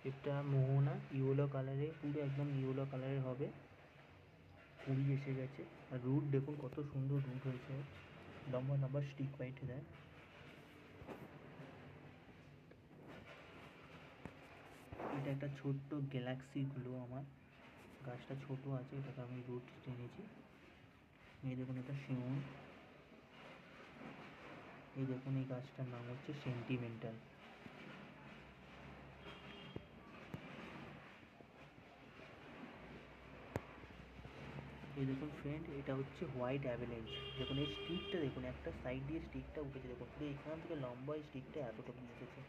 এটা মোহনা ইয়েলো কালারের, পুরো একদম ইয়েলো কালারের হবে। কুড়ি এসে গেছে। আর রুট দেখুন কত সুন্দর রুট হয়েছে, লম্বা লম্বা স্টিক পাইট দেয়। এটা একটা ছোট্ট গ্যালাক্সি গ্লো, আমার গাছটা ছোট আছে, এটাকে আমি রুট টেনেছি। এই দেখুন এটা শিমুল। এই দেখুন এই গাছটার নাম হচ্ছে সেন্টিমেন্টাল। এই দেখুন ফ্রেন্ড, এটা হচ্ছে হোয়াইট অ্যাভেলেঞ্চ। দেখুন এই স্টিকটা দেখুন, একটা সাইড দিয়ে স্টিকটা উঠেছে দেখুন, পুরো এখান থেকে লম্বা এই স্টিকটা এতটুকু এসেছে।